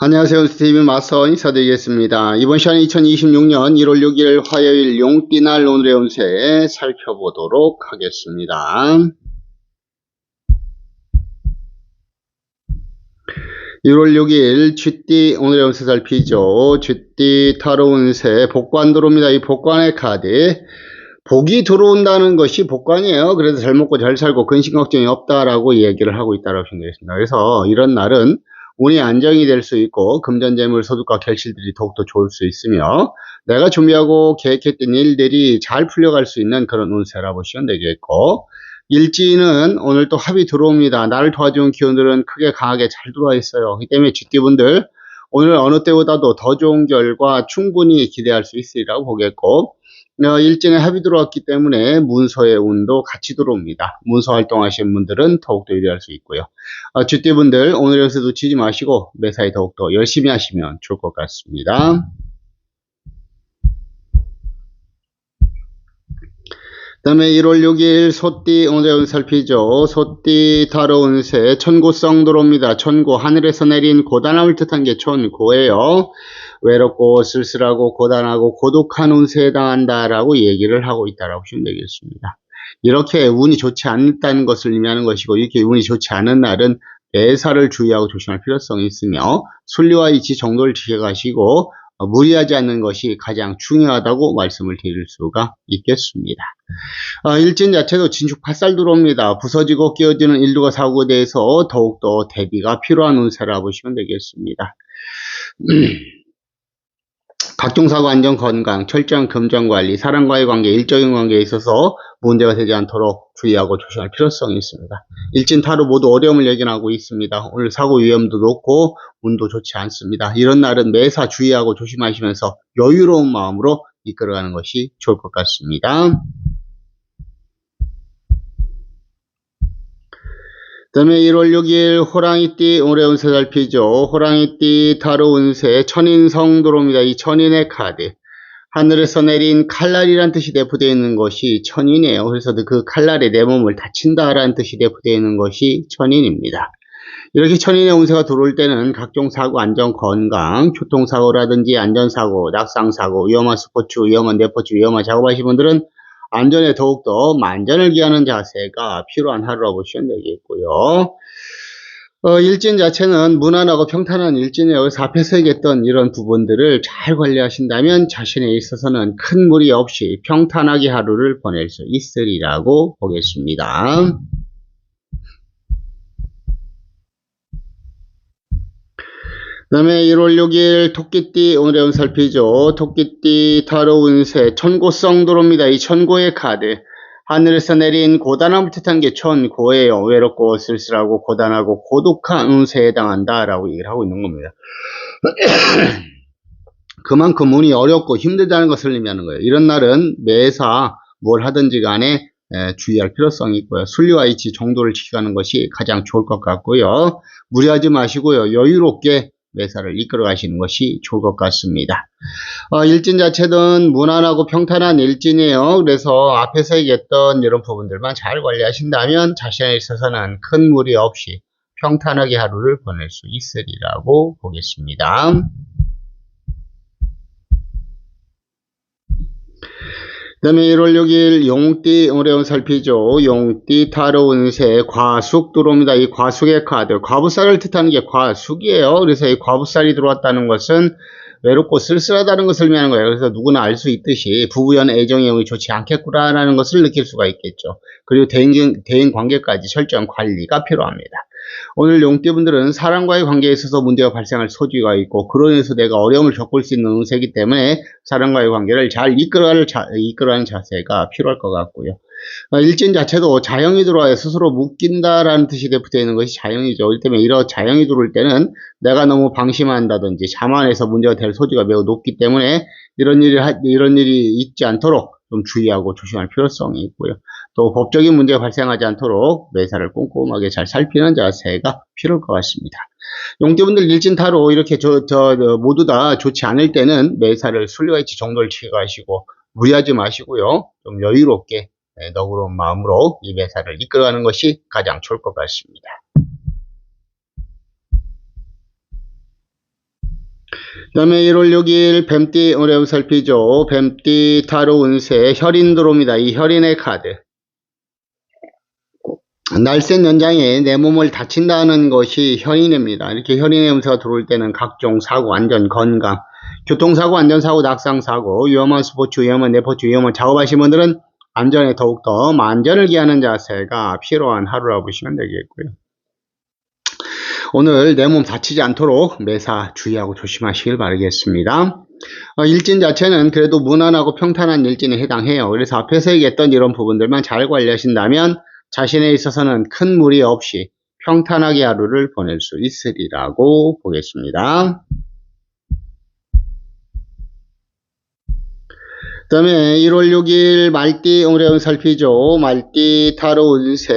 안녕하세요. 스티븐 마서 인사드리겠습니다. 이번 시간은 2026년 1월 6일 화요일 용띠날 오늘의 운세 살펴보도록 하겠습니다. 1월 6일 쥐띠 오늘의 운세 살피죠. 쥐띠 타로 운세 복관 들어옵니다. 이 복관의 카드. 복이 들어온다는 것이 복관이에요. 그래서 잘 먹고 잘 살고 근심 걱정이 없다라고 얘기를 하고 있다고 보시면 되겠습니다. 그래서 이런 날은 운이 안정이 될 수 있고 금전재물 소득과 결실들이 더욱더 좋을 수 있으며 내가 준비하고 계획했던 일들이 잘 풀려갈 수 있는 그런 운세라 보시면 되겠고, 일지는 오늘 또 합이 들어옵니다. 나를 도와주는 기운들은 크게 강하게 잘 들어와 있어요. 그렇기 때문에 쥐띠분들 오늘 어느 때보다도 더 좋은 결과 충분히 기대할 수 있으리라고 보겠고, 일진에 합이 들어왔기 때문에 문서의 운도 같이 들어옵니다. 문서 활동하시는 분들은 더욱더 유리할 수 있고요. 쥐띠분들 오늘 연세 놓치지 마시고 매사에 더욱더 열심히 하시면 좋을 것 같습니다. 그 다음에 1월 6일 소띠 오늘의 운세 살피죠. 소띠 타로 운세 천고성 들어옵니다. 천고, 하늘에서 내린 고단함을 뜻한 게 천고예요. 외롭고 쓸쓸하고 고단하고 고독한 운세에 해당한다라고 얘기를 하고 있다라고 보시면 되겠습니다. 이렇게 운이 좋지 않다는 것을 의미하는 것이고, 이렇게 운이 좋지 않은 날은 매사를 주의하고 조심할 필요성이 있으며 순리와 이치 정도를 지켜가시고 무리하지 않는 것이 가장 중요하다고 말씀을 드릴 수가 있겠습니다. 일진 자체도 진축 파살 들어옵니다. 부서지고 끼어지는 일들과 사고에 대해서 더욱더 대비가 필요한 운세라 보시면 되겠습니다. 각종 사고 안전 건강, 철저한 금전관리, 사람과의 관계, 일적인 관계에 있어서 문제가 되지 않도록 주의하고 조심할 필요성이 있습니다. 일진 타로 모두 어려움을 예견하고 있습니다. 오늘 사고 위험도 높고 운도 좋지 않습니다. 이런 날은 매사 주의하고 조심하시면서 여유로운 마음으로 이끌어가는 것이 좋을 것 같습니다. 그 다음에 1월 6일 호랑이띠 오늘의 운세 살피죠. 호랑이띠 타로 운세 천인성 들어옵니다. 이 천인의 카드. 하늘에서 내린 칼날이란 뜻이 내포되어 있는 것이 천인이에요. 그래서 그 칼날에 내 몸을 다친다라는 뜻이 내포되어 있는 것이 천인입니다. 이렇게 천인의 운세가 들어올 때는 각종 사고, 안전, 건강, 교통사고라든지 안전사고, 낙상사고, 위험한 스포츠, 위험한 내포츠, 위험한 작업하시는 분들은 안전에 더욱더 만전을 기하는 자세가 필요한 하루라고 보시면 되겠고요. 일진 자체는 무난하고 평탄한 일진이에요. 그래서 앞에서 얘기했던 이런 부분들을 잘 관리하신다면 자신에 있어서는 큰 무리 없이 평탄하게 하루를 보낼 수 있으리라고 보겠습니다. 그 다음에 1월 6일 토끼띠 오늘의 운세 살피죠. 토끼띠 타로 운세 천고성 들어옵니다. 이 천고의 카드. 하늘에서 내린 고단함을 뜻한 게 천고예요. 외롭고 쓸쓸하고 고단하고 고독한 운세에 해당한다라고 얘기를 하고 있는 겁니다. 그만큼 운이 어렵고 힘들다는 것을 의미하는 거예요. 이런 날은 매사 뭘 하든지 간에 주의할 필요성이 있고요. 순리와 이치 정도를 지켜가는 것이 가장 좋을 것 같고요. 무리하지 마시고요. 여유롭게 매사를 이끌어 가시는 것이 좋을 것 같습니다. 일진 자체는 무난하고 평탄한 일진이에요. 그래서 앞에서 얘기했던 이런 부분들만 잘 관리하신다면 자신에 있어서는 큰 무리 없이 평탄하게 하루를 보낼 수 있으리라고 보겠습니다. 그 다음에 1월 6일 용띠 오늘의 운세 살피죠. 용띠 타로 운세 과숙 들어옵니다. 이 과숙의 카드, 과부살을 뜻하는 게 과숙이에요. 그래서 이 과부살이 들어왔다는 것은 외롭고 쓸쓸하다는 것을 의미하는 거예요. 그래서 누구나 알 수 있듯이 부부연 애정의 영이 좋지 않겠구나라는 것을 느낄 수가 있겠죠. 그리고 대인 관계까지 철저한 관리가 필요합니다. 오늘 용띠분들은 사람과의 관계에 있어서 문제가 발생할 소지가 있고, 그로 인해서 내가 어려움을 겪을 수 있는 운세이기 때문에 사람과의 관계를 잘 이끌어가는 자세가 필요할 것 같고요. 일진 자체도 자형이 들어와야 스스로 묶인다라는 뜻이 내포되어 있는 것이 자형이죠. 그렇기 때문에 이런 자형이 들어올 때는 내가 너무 방심한다든지 자만해서 문제가 될 소지가 매우 높기 때문에 이런 일이 있지 않도록 좀 주의하고 조심할 필요성이 있고요. 또 법적인 문제가 발생하지 않도록 매사를 꼼꼼하게 잘 살피는 자세가 필요할 것 같습니다. 용띠분들 일진타로 이렇게 모두 다 좋지 않을 때는 매사를 순리와 이치 정도를 지켜가시고 무리하지 마시고요. 좀 여유롭게 너그러운 마음으로 이 매사를 이끌어가는 것이 가장 좋을 것 같습니다. 그 다음에 1월 6일 뱀띠 어려운 살피죠. 뱀띠 타로 운세 혈인 들어옵니다. 이 혈인의 카드. 날쌘 연장에 내 몸을 다친다는 것이 혈인입니다. 이렇게 혈인의 운세가 들어올 때는 각종 사고, 안전, 건강, 교통사고, 안전사고, 낙상사고, 위험한 스포츠, 위험한 내포츠, 위험한 작업하시는 분들은 안전에 더욱더 만전을 기하는 자세가 필요한 하루라 보시면 되겠고요. 오늘 내 몸 다치지 않도록 매사 주의하고 조심하시길 바라겠습니다. 일진 자체는 그래도 무난하고 평탄한 일진에 해당해요. 그래서 앞에서 얘기했던 이런 부분들만 잘 관리하신다면 자신에 있어서는 큰 무리 없이 평탄하게 하루를 보낼 수 있으리라고 보겠습니다. 그 다음에 1월 6일 말띠 어려운 살피죠. 말띠 타로 운세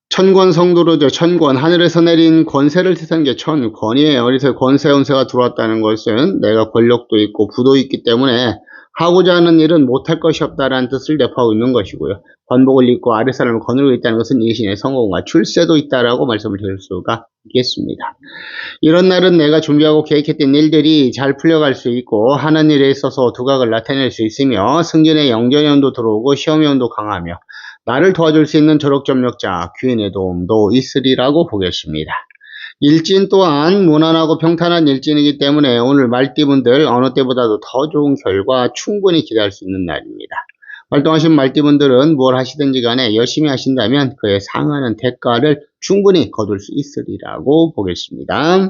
천권 성도로죠. 천권, 하늘에서 내린 권세를 뜻하는 게 천권이에요. 그래서 권세 운세가 들어왔다는 것은 내가 권력도 있고 부도 있기 때문에 하고자 하는 일은 못할 것이 없다라는 뜻을 내포하고 있는 것이고요. 관복을 입고 아랫사람을 거느리고 있다는 것은 이신의 성공과 출세도 있다라고 말씀을 드릴 수가 있겠습니다. 이런 날은 내가 준비하고 계획했던 일들이 잘 풀려갈 수 있고 하는 일에 있어서 두각을 나타낼 수 있으며 승진의 영전연도 들어오고 시험연도 강하며 나를 도와줄 수 있는 조력점력자, 귀인의 도움도 있으리라고 보겠습니다. 일진 또한 무난하고 평탄한 일진이기 때문에 오늘 말띠분들 어느 때보다도 더 좋은 결과 충분히 기대할 수 있는 날입니다. 활동하신 말띠분들은 뭘 하시든지 간에 열심히 하신다면 그에 상하는 대가를 충분히 거둘 수 있으리라고 보겠습니다.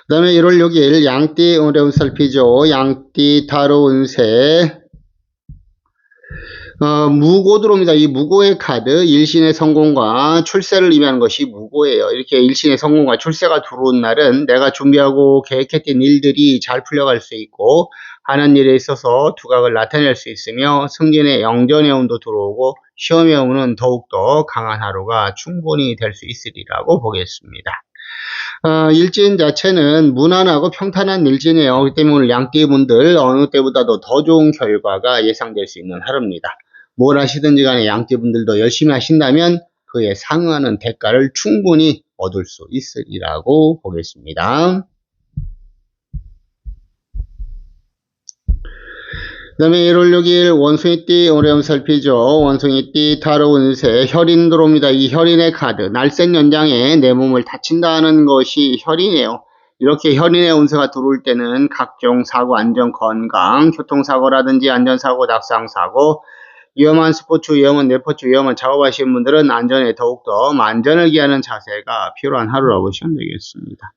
그 다음에 1월 6일 양띠 어려운 살피죠. 양띠 타로 운세 무고 들어옵니다. 이 무고의 카드 일신의 성공과 출세를 의미하는 것이 무고예요. 이렇게 일신의 성공과 출세가 들어온 날은 내가 준비하고 계획했던 일들이 잘 풀려갈 수 있고 하는 일에 있어서 두각을 나타낼 수 있으며 승진의 영전의 운도 들어오고 시험의 운은 더욱더 강한 하루가 충분히 될 수 있으리라고 보겠습니다. 일진 자체는 무난하고 평탄한 일진이에요. 그렇기 때문에 오늘 양띠분들 어느 때보다도 더 좋은 결과가 예상될 수 있는 하루입니다. 뭘 하시든지 간에 양띠분들도 열심히 하신다면 그에 상응하는 대가를 충분히 얻을 수 있으리라고 보겠습니다. 그 다음에 1월 6일 원숭이띠 어려움 살피죠. 원숭이띠 타로 운세 혈인 들어옵니다. 이 혈인의 카드 날쌘 연장에 내 몸을 다친다는 것이 혈인이에요. 이렇게 혈인의 운세가 들어올 때는 각종 사고, 안전, 건강, 교통사고라든지 안전사고, 낙상사고, 위험한 스포츠, 위험한 내포츠, 위험한 작업하시는 분들은 안전에 더욱더 만전을 기하는 자세가 필요한 하루라고 보시면 되겠습니다.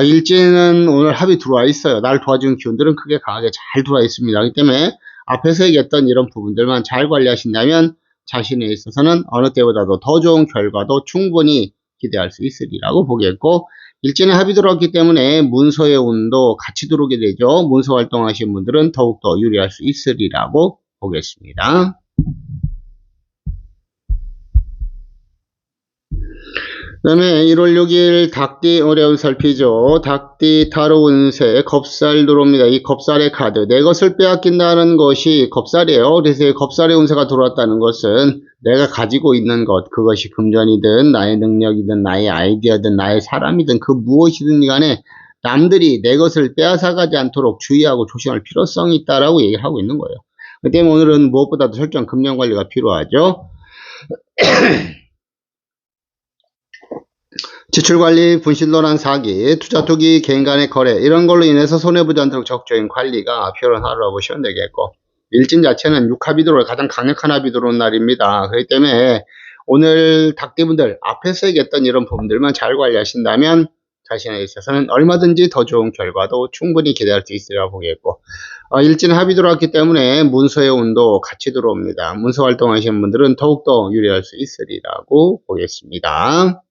일진은 오늘 합이 들어와 있어요. 날 도와주는 기운들은 크게 강하게 잘 들어와 있습니다. 그렇기 때문에 앞에서 얘기했던 이런 부분들만 잘 관리하신다면 자신에 있어서는 어느 때보다도 더 좋은 결과도 충분히 기대할 수 있으리라고 보겠고 일진에 합이 들어왔기 때문에 문서의 운도 같이 들어오게 되죠. 문서 활동하시는 분들은 더욱더 유리할 수 있으리라고 보겠습니다. 그 다음에 1월 6일 닭띠 어려운 살피죠. 닭띠 타로 운세 겁살 들어옵니다. 이 겁살의 카드 내 것을 빼앗긴다는 것이 겁살이에요. 그래서 이 겁살의 운세가 들어왔다는 것은 내가 가지고 있는 것 그것이 금전이든 나의 능력이든 나의 아이디어든 나의 사람이든 그 무엇이든 간에 남들이 내 것을 빼앗아가지 않도록 주의하고 조심할 필요성이 있다라고 얘기를 하고 있는 거예요. 그 때문에 오늘은 무엇보다도 철저한 금전관리가 필요하죠. 지출관리, 분실노란 사기, 투자투기, 개인 간의 거래 이런 걸로 인해서 손해보지 않도록 적극적인 관리가 필요한 하루라고 보시면 되겠고 일진 자체는 6합이 들어올 가장 강력한 합이 들어온 날입니다. 그렇기 때문에 오늘 닭띠분들 앞에서 얘기했던 이런 부분들만 잘 관리하신다면 자신에 있어서는 얼마든지 더 좋은 결과도 충분히 기대할 수 있으리라고 보겠고 일진 합이 들어왔기 때문에 문서의 운도 같이 들어옵니다. 문서 활동하시는 분들은 더욱더 유리할 수 있으리라고 보겠습니다.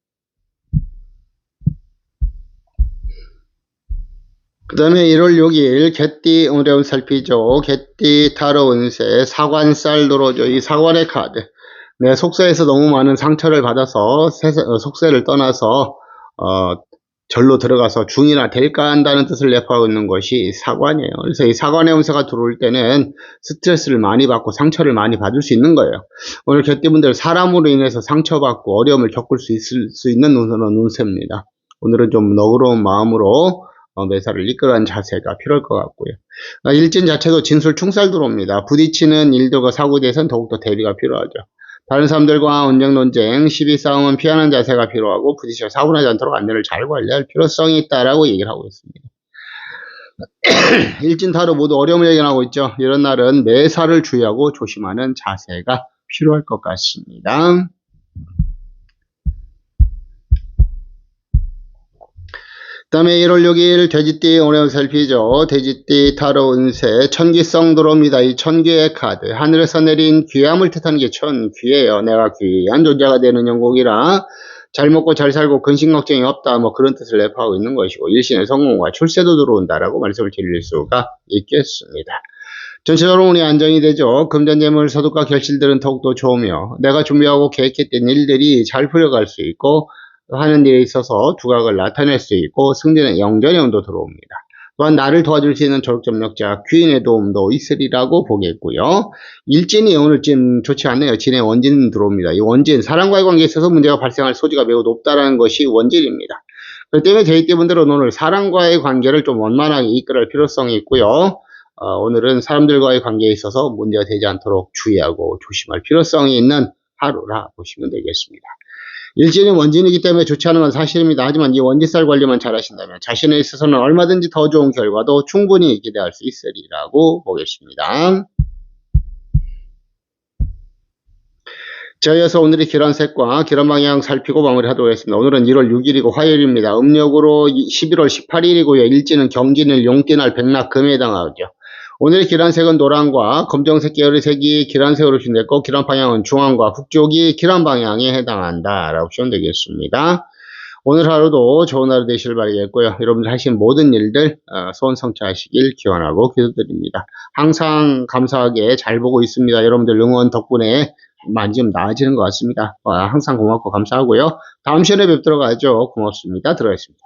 그 다음에 1월 6일 개띠 어려운 살피죠. 개띠 타로 운세 사관살 들어오죠. 이 사관의 카드 내 속세에서 너무 많은 상처를 받아서 속세를 떠나서 절로 들어가서 중이나 될까 한다는 뜻을 내포하고 있는 것이 사관이에요. 그래서 이 사관의 운세가 들어올 때는 스트레스를 많이 받고 상처를 많이 받을 수 있는 거예요. 오늘 개띠분들 사람으로 인해서 상처받고 어려움을 겪을 수 있는 운세입니다. 오늘은 좀 너그러운 마음으로 매사를 이끌어가는 자세가 필요할 것 같고요. 일진 자체도 진술 충살 들어옵니다. 부딪히는 일들과 사고에 대해서는 더욱더 대비가 필요하죠. 다른 사람들과 언쟁 논쟁, 시비 싸움은 피하는 자세가 필요하고 부딪혀 사고 나지 않도록 안전을 잘 관리할 필요성이 있다라고 얘기를 하고 있습니다. 일진 타로 모두 어려움을 예견하고 있죠. 이런 날은 매사를 주의하고 조심하는 자세가 필요할 것 같습니다. 그 다음에 1월 6일 돼지띠 오늘 살피죠. 돼지띠 타로 운세 천귀성 들어옵니다. 이 천귀의 카드 하늘에서 내린 귀함을 뜻하는 게 천귀예요. 내가 귀한 존재가 되는 영국이라 잘 먹고 잘 살고 근심 걱정이 없다 뭐 그런 뜻을 내포하고 있는 것이고 일신의 성공과 출세도 들어온다라고 말씀을 드릴 수가 있겠습니다. 전체적으로 운이 안정이 되죠. 금전재물 소득과 결실들은 더욱더 좋으며 내가 준비하고 계획했던 일들이 잘 풀려갈 수 있고 하는 일에 있어서 두각을 나타낼 수 있고 승진의 영전의 운도 들어옵니다. 또한 나를 도와줄 수 있는 조력점력자 귀인의 도움도 있으리라고 보겠고요. 일진이 오늘 좀 좋지 않네요. 진의 원진 들어옵니다. 이 원진 사람과의 관계에 있어서 문제가 발생할 소지가 매우 높다라는 것이 원진입니다. 그렇기 때문에 데이트분들은 오늘 사람과의 관계를 좀 원만하게 이끌어갈 필요성이 있고요. 오늘은 사람들과의 관계에 있어서 문제가 되지 않도록 주의하고 조심할 필요성이 있는 하루라 보시면 되겠습니다. 일진이 원진이기 때문에 좋지 않은 건 사실입니다. 하지만 이 원진살 관리만 잘 하신다면 자신에 있어서는 얼마든지 더 좋은 결과도 충분히 기대할 수 있으리라고 보겠습니다. 자, 이어서 오늘의 기란색과 기란방향 살피고 마무리하도록 하겠습니다. 오늘은 1월 6일이고 화요일입니다. 음력으로 11월 18일이고요. 일진은 경진일, 용띠날, 백락, 금에 해당하죠. 오늘의 기란색은 노란과 검정색 계열의 색이 기란색으로 준비됐고 기란 방향은 중앙과 북쪽이 기란 방향에 해당한다 라고 보시면 되겠습니다. 오늘 하루도 좋은 하루 되시길 바라겠고요. 여러분들 하신 모든 일들 소원 성취하시길 기원하고 기도드립니다. 항상 감사하게 잘 보고 있습니다. 여러분들 응원 덕분에 많이 좀 나아지는 것 같습니다. 항상 고맙고 감사하고요. 다음 시간에 뵙도록 하죠. 고맙습니다. 들어가겠습니다.